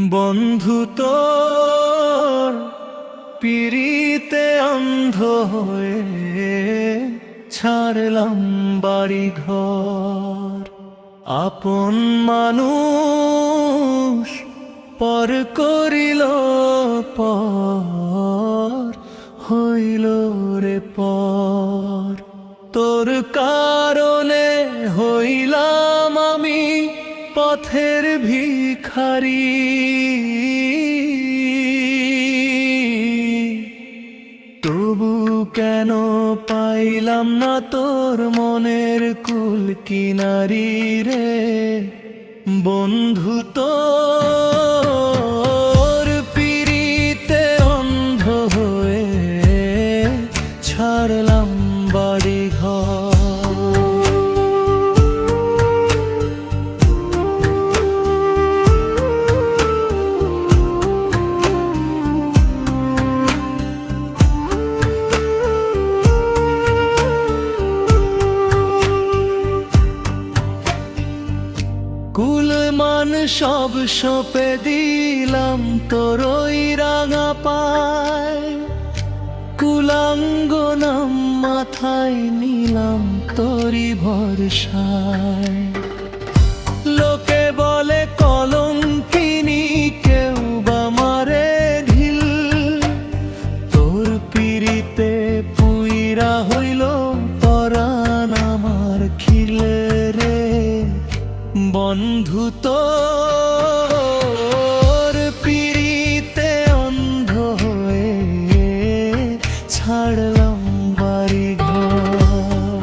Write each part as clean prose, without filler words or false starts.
বন্ধু তোর পিরিতে অন্ধ হয়ে ছাড়লাম বাড়ি ঘর। আপন মানুষ পর করিল পর, হইল রে পর। তোর কারণে হইলাম আমি পথের ভিখারি। তবু কেন পাইলাম না তোর মনের কুল কিনারি রে বন্ধু। তোর পিরিতে অন্ধ হয়ে ছাড়লাম বাড়ি ঘর। কুলমান সব সঁপে দিলাম তোর ওই রাঙা পায়। কুলাঙ্গ নাম মাথায় নিলাম তোরি ভরসায়। লোকে বলে কলঙ্কিনী, কেউ বা মারে ঢিল। তোর পিরিতে পুইরা হইল পরাণ আমার খিলে রে বন্ধু। তোর পিরিতে অন্ধ হয়ে ছাড়লাম বাড়ি ঘর।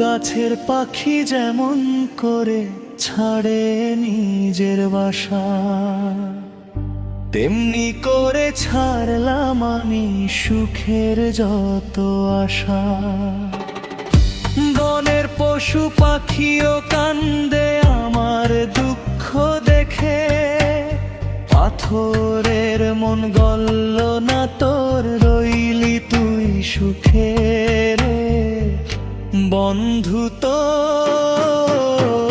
গাছের পাখি যেমন করে ছাড়ে নিজের বাসা, তেমনি করে ছাড়লাম আমি সুখের যত আশা। বনের পশু পাখিও কান্দে আমার দুঃখ দেখে। পাথরের মন গলল না তোর, রইলি তুই সুখে রে বন্ধু। তোর